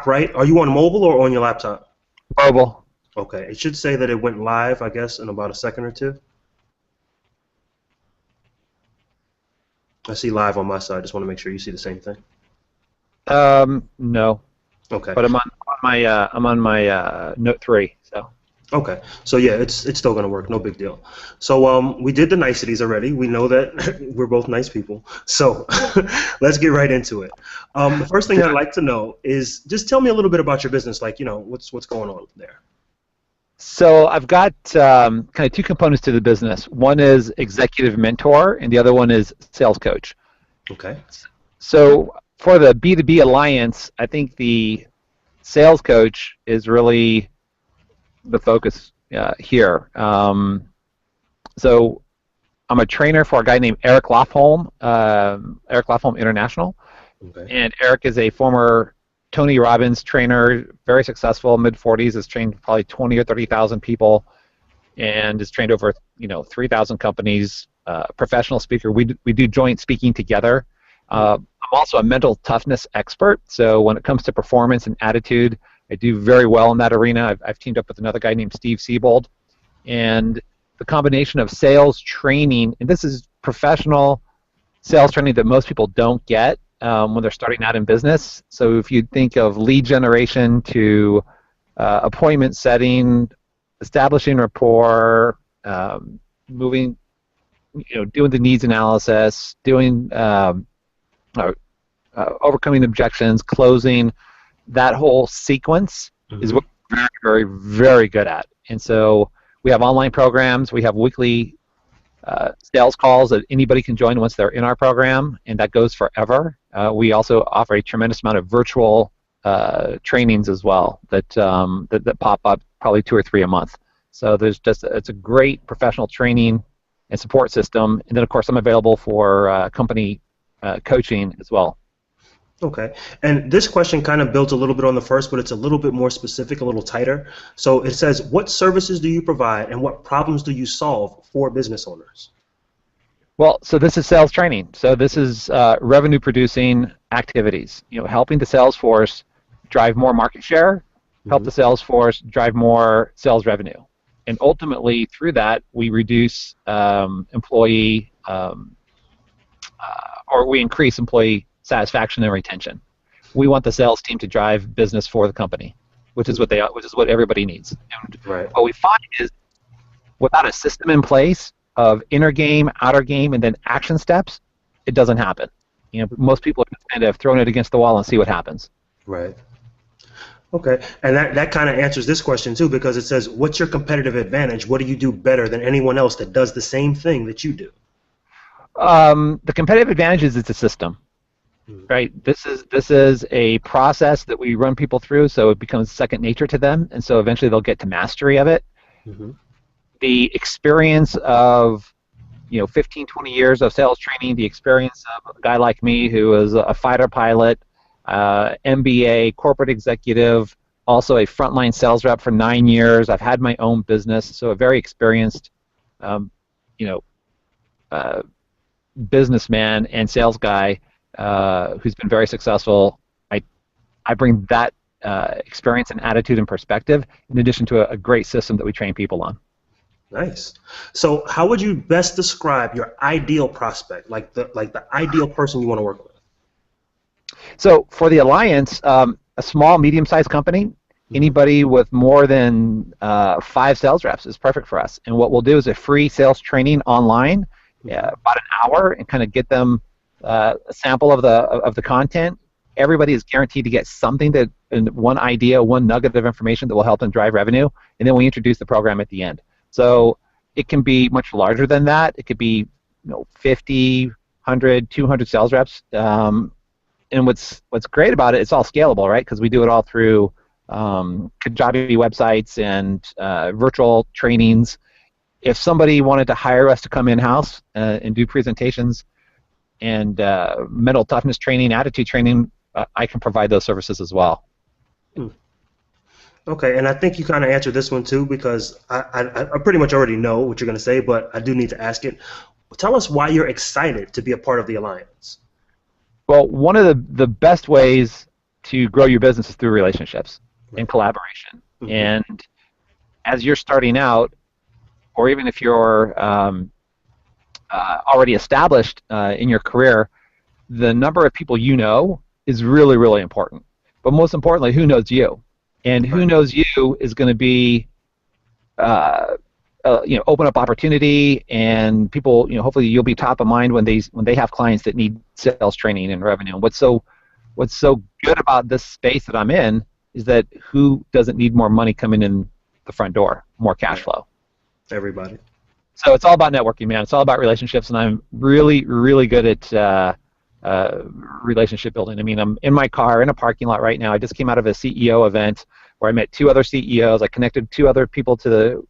right? Are you on mobile or on your laptop? Mobile. Okay, it should say that it went live, I guess, in about a second or two. I see live on my side. Just want to make sure you see the same thing. No, Okay. but I'm on my Note 3. So Okay. So yeah, it's still gonna work. No big deal. So we did the niceties already. We know that we're both nice people. So let's get right into it. The first thing I'd like to know is just tell me a little bit about your business. Like, what's going on there. so I've got kind of two components to the business. One is executive mentor, and the other one is sales coach. Okay. So for the B2B Alliance, I think the sales coach is really the focus here. So I'm a trainer for a guy named Eric Lofholm, Eric Lofholm International, Okay. and Eric is a former Tony Robbins trainer, very successful, mid 40s, has trained probably 20 or 30,000 people, and has trained over 3,000 companies. Professional speaker. We do joint speaking together. I'm also a mental toughness expert, so when it comes to performance and attitude, I do very well in that arena. I've teamed up with another guy named Steve Siebold, and the combination of sales training, and this is professional sales training that most people don't get when they're starting out in business. So if you think of lead generation to appointment setting, establishing rapport, moving, doing the needs analysis, doing overcoming objections, closing, that whole sequence is Hmm. what we're very, very, very good at. And so we have online programs, we have weekly sales calls that anybody can join once they're in our program, and that goes forever. We also offer a tremendous amount of virtual trainings as well that pop up probably 2 or 3 a month. So it's a great professional training and support system, and then of course I'm available for company coaching as well. Okay. And this question kind of builds a little bit on the first, but it's a little bit more specific, a little tighter. So it says, what services do you provide and what problems do you solve for business owners? Well, so this is sales training. So this is revenue producing activities. Helping the sales force drive more market share, help Hmm. the sales force drive more sales revenue, and ultimately through that we reduce employee or we increase employee satisfaction and retention. We want the sales team to drive business for the company, which is what everybody needs. And Right. what we find is without a system in place of inner game, outer game, and then action steps, it doesn't happen. Most people are just kind of throwing it against the wall and see what happens. Right. Okay. And that kind of answers this question too, because it says, what's your competitive advantage? What do you do better than anyone else that does the same thing that you do? The competitive advantage is it's a system, right? This is a process that we run people through, so it becomes second nature to them, and so eventually they'll get to mastery of it. Mm-hmm. The experience of 15, 20 years of sales training, the experience of a guy like me who is a fighter pilot, MBA, corporate executive, also a frontline sales rep for 9 years. I've had my own business, so a very experienced, you know, uh, businessman and sales guy who's been very successful. I bring that experience and attitude and perspective in addition to a great system that we train people on. Nice. So how would you best describe your ideal prospect, like the ideal person you want to work with? So for the Alliance, a small, medium-sized company, Hmm. anybody with more than 5 sales reps is perfect for us. And what we'll do is a free sales training online, Hmm. about an hour, and kind of get them a sample of the content. Everybody is guaranteed to get something and one idea, one nugget of information that will help them drive revenue, and then we introduce the program at the end. So it can be much larger than that. It could be 50, 100, 200 sales reps. And what's great about it, it's all scalable, right? Because we do it all through Kajabi websites and virtual trainings. If somebody wanted to hire us to come in-house and do presentations and mental toughness training, attitude training, I can provide those services as well. Okay, and I think you kind of answered this one too, because I pretty much already know what you're going to say, but I do need to ask it. Tell us why you're excited to be a part of the Alliance. Well, one of the best ways to grow your business is through relationships Right. and collaboration. Mm-hmm. And as you're starting out, or even if you're already established in your career, the number of people you know is really, really important. But most importantly, who knows you? And who Right. knows you is going to be, open up opportunity, and people, hopefully you'll be top of mind when they have clients that need sales training and revenue. And what's so good about this space that I'm in is that who doesn't need more money coming in the front door, more cash flow? Everybody. So it's all about networking, man. It's all about relationships, and I'm really, really good at relationship building. I mean, I'm in my car in a parking lot right now. I just came out of a CEO event where I met 2 other CEOs. I connected 2 other people to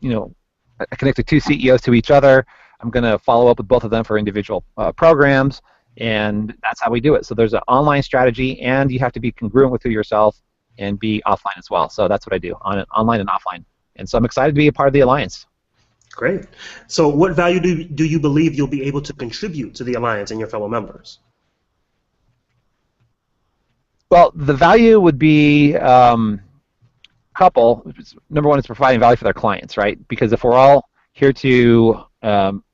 I connected 2 CEOs to each other. I'm going to follow up with both of them for individual programs, and that's how we do it. So there's an online strategy, and you have to be congruent with yourself and be offline as well. So that's what I do, online and offline. And so I'm excited to be a part of the Alliance. Great. So what value do you believe you'll be able to contribute to the Alliance and your fellow members? Well, the value would be couple. Number one is providing value for their clients, right? Because if we're all here to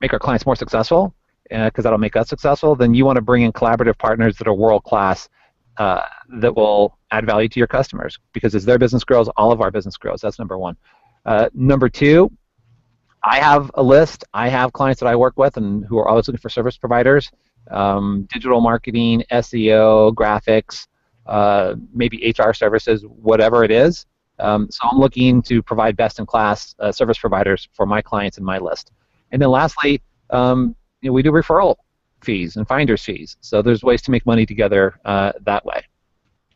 make our clients more successful, because that'll make us successful, then you want to bring in collaborative partners that are world-class that will add value to your customers. Because as their business grows, all of our business grows. That's number one. Number two, I have a list. I have clients that I work with and who are always looking for service providers, digital marketing, SEO, graphics, maybe HR services, whatever it is. So I'm looking to provide best-in-class service providers for my clients in my list. And then lastly, we do referral fees and finder's fees. So there's ways to make money together that way.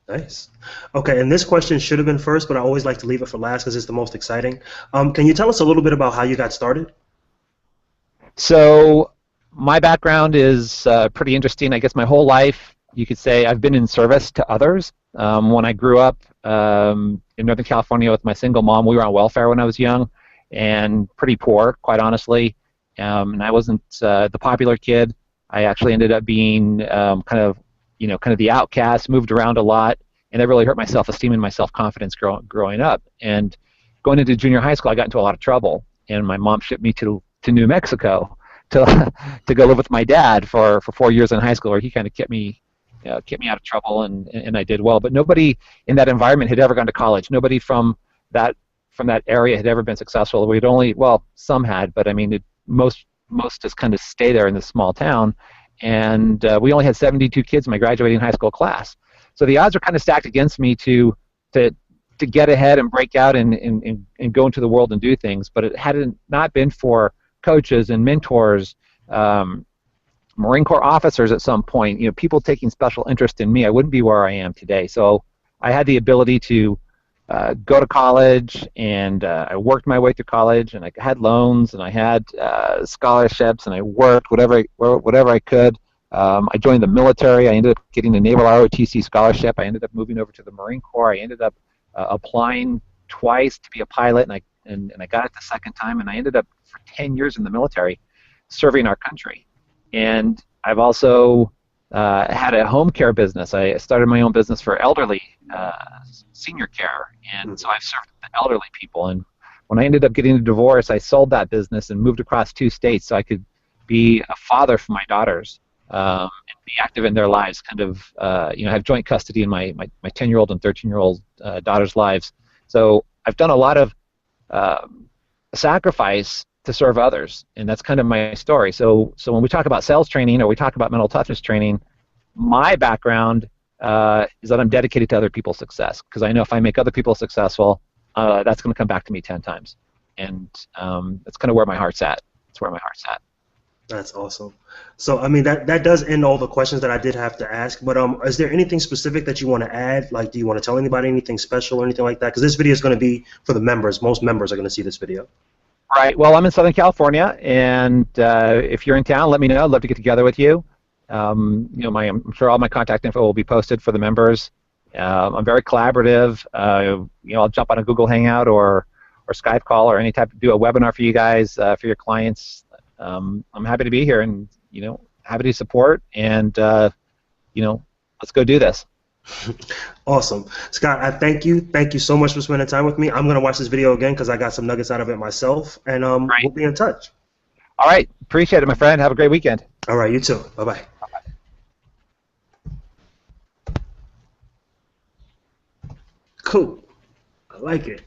Nice. Okay, and this question should have been first, but I always like to leave it for last because it's the most exciting. Can you tell us a little bit about how you got started? So my background is pretty interesting. I guess my whole life, you could say, I've been in service to others. When I grew up in Northern California with my single mom, we were on welfare when I was young and pretty poor, quite honestly. And I wasn't the popular kid. I actually ended up being kind of the outcast, moved around a lot, and that really hurt my self-esteem and my self-confidence growing up. And going into junior high school, I got into a lot of trouble, and my mom shipped me to New Mexico to go live with my dad for 4 years in high school, where he kind of kept me out of trouble, and I did well. But nobody in that environment had ever gone to college. Nobody from that area had ever been successful. We'd only, well, some had, but I mean, most just kind of stay there in this small town. And we only had 72 kids in my graduating high school class. So the odds were kind of stacked against me to get ahead and break out and go into the world and do things. But it had not been for coaches and mentors, Marine Corps officers at some point, people taking special interest in me, I wouldn't be where I am today. So I had the ability to go to college, and I worked my way through college, and I had loans, and I had scholarships, and I worked whatever I could. I joined the military. I ended up getting a Naval ROTC scholarship. I ended up moving over to the Marine Corps. I ended up applying twice to be a pilot, and I got it the second time, and I ended up for 10 years in the military serving our country. And I've also had a home care business. I started my own business for elderly senior care, and so I've served the elderly people. And when I ended up getting a divorce, I sold that business and moved across 2 states so I could be a father for my daughters and be active in their lives, kind of have joint custody in my 10-year-old and 13-year-old daughters' lives. So I've done a lot of sacrifice to serve others, and that's kind of my story. So when we talk about sales training or we talk about mental toughness training, my background is that I'm dedicated to other people's success, because I know if I make other people successful, that's going to come back to me 10 times. And that's kind of where my heart's at. That's where my heart's at. That's awesome. So, I mean, that does end all the questions that I did have to ask, but is there anything specific that you want to add? Like, do you want to tell anybody anything special or anything like that? Because this video is going to be for the members. Most members are going to see this video. Right. Well, I'm in Southern California, and if you're in town, let me know. I'd love to get together with you. I'm sure all my contact info will be posted for the members. I'm very collaborative. I'll jump on a Google Hangout or Skype call or any type, do a webinar for you guys, for your clients. I'm happy to be here, and happy to support, and let's go do this. Awesome. Scott, I thank you. Thank you so much for spending time with me. I'm going to watch this video again because I got some nuggets out of it myself, and Great. we'll be in touch. All right. Appreciate it, my friend. Have a great weekend. All right, you too. Bye-bye. Cool. I like it.